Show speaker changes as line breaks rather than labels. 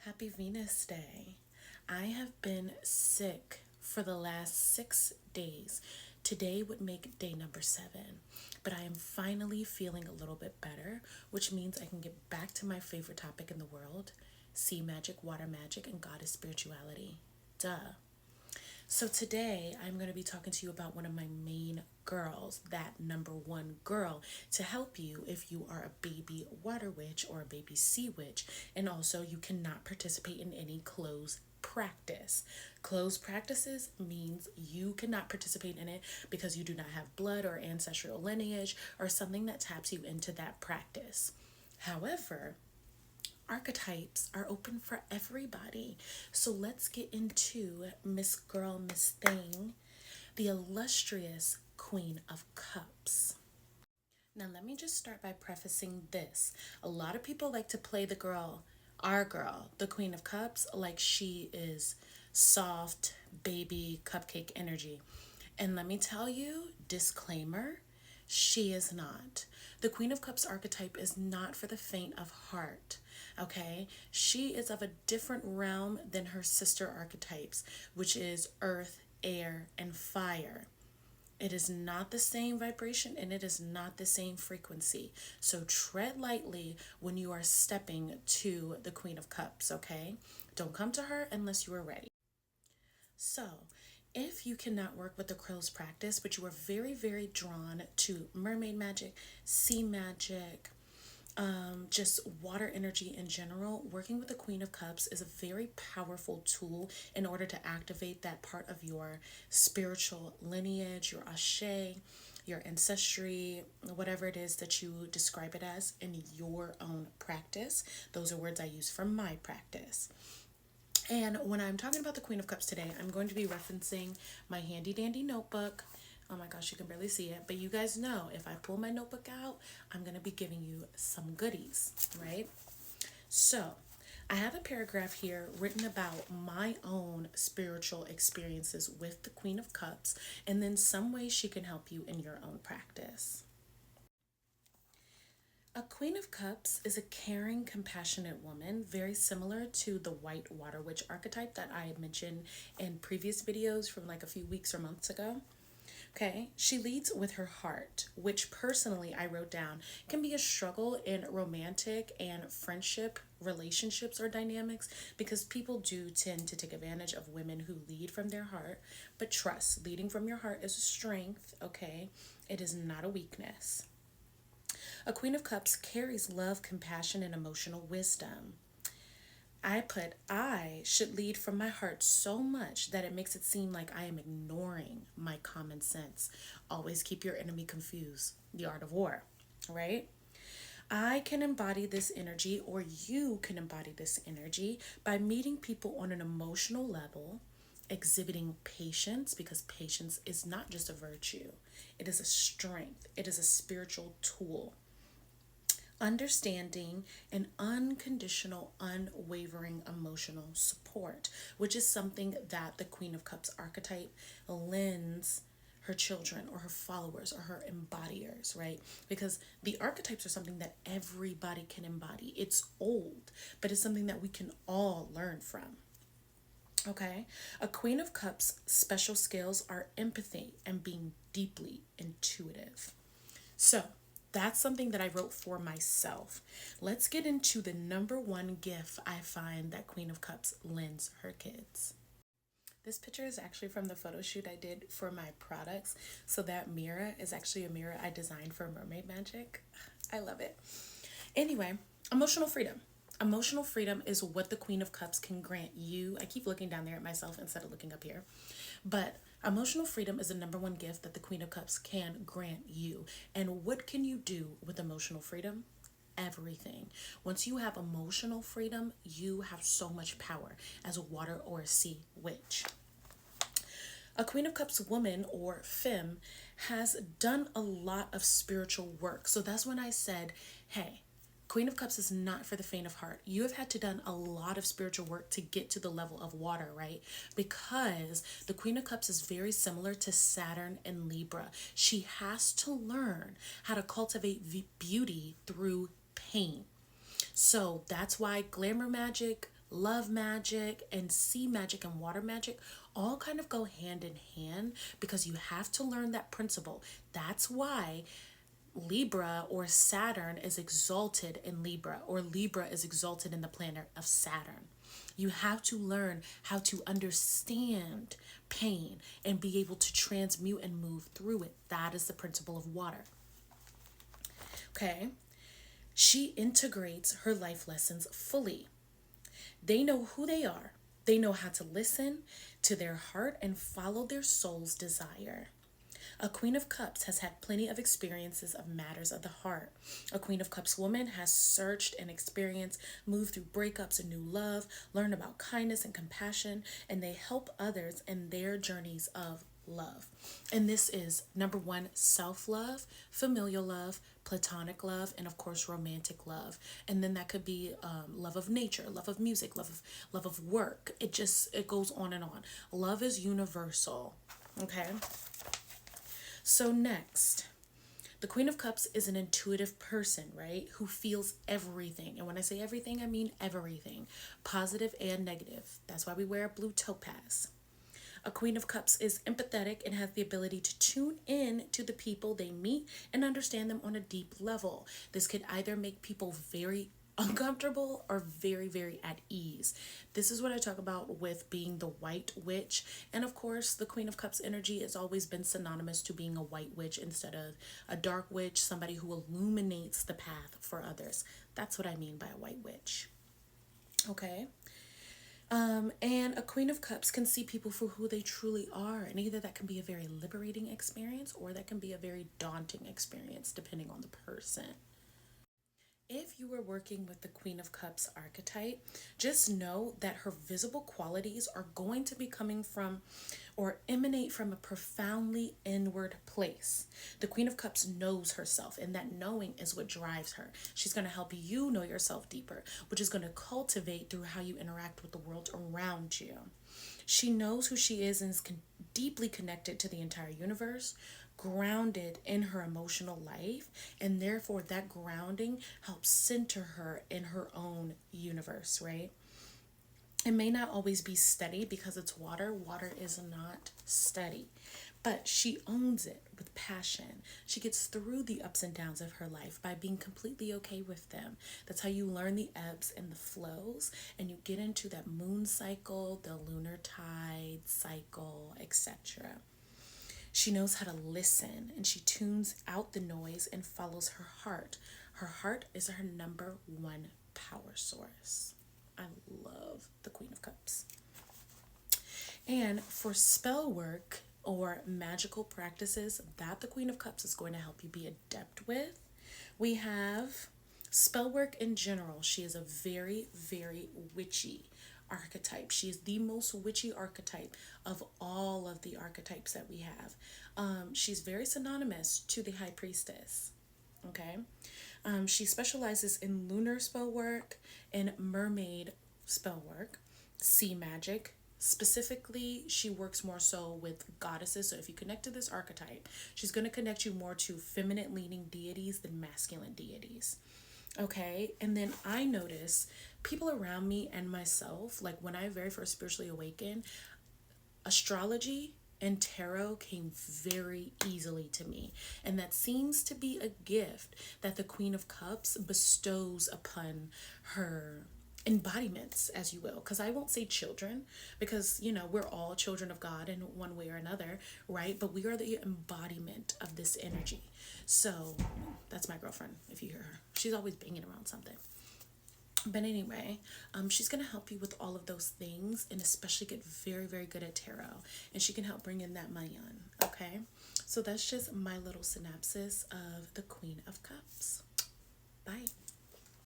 Happy Venus Day. I have been sick for the last 6 days. Today would make day number 7, but I am finally feeling a little bit better, which means I can get back to my favorite topic in the world: sea magic, water magic, and goddess spirituality. Duh. So today I'm going to be talking to you about one of my main girls, that number one girl, to help you if you are a baby water witch or a baby sea witch, and also you cannot participate in any closed practice. Closed practices means you cannot participate in it because you do not have blood or ancestral lineage or something that taps you into that practice. However, archetypes are open for everybody. So let's get into Miss Girl, Miss Thing, the illustrious Queen of Cups. Now, let me just start by prefacing this. A lot of people like to play the girl, our girl, the Queen of Cups, like she is soft, baby, cupcake energy. And let me tell you, disclaimer, she is not. The Queen of Cups archetype is not for the faint of heart. Okay? She is of a different realm than her sister archetypes, which is earth, air, and fire. It is not the same vibration and it is not the same frequency. So tread lightly when you are stepping to the Queen of Cups, okay? Don't come to her unless you are ready. So, if you cannot work with the crow's practice, but you are very, very drawn to mermaid magic, sea magic, just water energy in general, working with the Queen of Cups is a very powerful tool in order to activate that part of your spiritual lineage, your ashe, your ancestry, whatever it is that you describe it as in your own practice. Those are words I use for my practice. And when I'm talking about the Queen of Cups today, I'm going to be referencing my handy dandy notebook. Oh my gosh, you can barely see it. But you guys know if I pull my notebook out, I'm going to be giving you some goodies, right? So I have a paragraph here written about my own spiritual experiences with the Queen of Cups, and then some ways she can help you in your own practice. A Queen of Cups is a caring, compassionate woman, very similar to the white water witch archetype that I had mentioned in previous videos from like a few weeks or months ago. Okay, she leads with her heart, which personally I wrote down can be a struggle in romantic and friendship relationships or dynamics because people do tend to take advantage of women who lead from their heart. But trust, leading from your heart is a strength, okay? It is not a weakness. A Queen of Cups carries love, compassion, and emotional wisdom. I should lead from my heart so much that it makes it seem like I am ignoring my common sense. Always keep your enemy confused. The art of war, right? I can embody this energy, or you can embody this energy by meeting people on an emotional level, exhibiting patience, because patience is not just a virtue, it is a strength, it is a spiritual tool. Understanding and unconditional, unwavering emotional support, which is something that the Queen of Cups archetype lends her children or her followers or her embodiers, right? Because the archetypes are something that everybody can embody. It's old, but it's something that we can all learn from. Okay, a Queen of Cups special skills are empathy and being deeply intuitive. So, that's something that I wrote for myself. Let's get into the number one gift I find that Queen of Cups lends her kids. This picture is actually from the photo shoot I did for my products. So that mirror is actually a mirror I designed for Mermaid Magic. I love it. Anyway, emotional freedom. Emotional freedom is what the Queen of Cups can grant you. I keep looking down there at myself instead of looking up here. But emotional freedom is the number one gift that the Queen of Cups can grant you. And what can you do with emotional freedom? Everything. Once you have emotional freedom, you have so much power as a water or a sea witch. A Queen of Cups woman or femme has done a lot of spiritual work. So that's when I said, hey, Queen of Cups is not for the faint of heart. You have had to done a lot of spiritual work to get to the level of water, right? Because the Queen of Cups is very similar to Saturn and Libra. She has to learn how to cultivate beauty through pain. So that's why glamour magic, love magic and sea magic and water magic all kind of go hand in hand because you have to learn that principle. That's why Libra or Saturn is exalted in Libra, or Libra is exalted in the planet of Saturn. You have to learn how to understand pain and be able to transmute and move through it. That is the principle of water. Okay. She integrates her life lessons fully. They know who they are. They know how to listen to their heart and follow their soul's desire. A Queen of Cups has had plenty of experiences of matters of the heart. A Queen of Cups woman has searched and experienced, moved through breakups and new love, learned about kindness and compassion, and they help others in their journeys of love. And this is number one, self-love, familial love, platonic love, and of course romantic love. And then that could be love of nature, love of music, love of work. It goes on and on. Love is universal. Okay. So next, the Queen of Cups is an intuitive person, right? Who feels everything. And when I say everything, I mean everything, positive and negative. That's why we wear a blue topaz. A Queen of Cups is empathetic and has the ability to tune in to the people they meet and understand them on a deep level. This could either make people very uncomfortable or very, very at ease. This is what I talk about with being the white witch. And of course, the Queen of Cups energy has always been synonymous to being a white witch instead of a dark witch, somebody who illuminates the path for others. That's what I mean by a white witch. Okay. And a Queen of Cups can see people for who they truly are. And either that can be a very liberating experience or that can be a very daunting experience, depending on the person. If you are working with the Queen of Cups archetype, just know that her visible qualities are going to be coming from or emanate from a profoundly inward place. The Queen of Cups knows herself, and that knowing is what drives her. She's going to help you know yourself deeper, which is going to cultivate through how you interact with the world around you. She knows who she is and is deeply connected to the entire universe, grounded in her emotional life, and therefore that grounding helps center her in her own universe, right? It may not always be steady because it's water. Water is not steady, but she owns it with passion. She gets through the ups and downs of her life by being completely okay with them. That's how you learn the ebbs and the flows, and you get into that moon cycle, the lunar tide cycle, etc. She knows how to listen, and she tunes out the noise and follows her heart. Her heart is her number one power source. I love the Queen of Cups. And for spell work or magical practices that the Queen of Cups is going to help you be adept with, we have spell work in general. She is a very, very witchy archetype. She is the most witchy archetype of all of the archetypes that we have. She's very synonymous to the High Priestess. Okay. She specializes in lunar spell work and mermaid spell work, sea magic. Specifically, she works more so with goddesses. So if you connect to this archetype, she's going to connect you more to feminine leaning deities than masculine deities. Okay. And then I notice people around me and myself, like when I very first spiritually awakened, astrology and tarot came very easily to me. And that seems to be a gift that the Queen of Cups bestows upon her embodiments, as you will, because I won't say children, because we're all children of God in one way or another, right? But we are the embodiment of this energy. So that's my girlfriend, if you hear her. She's always banging around something. But anyway, she's going to help you with all of those things, and especially get very, very good at tarot. And she can help bring in that money on, okay? So that's just my little synopsis of the Queen of Cups. Bye.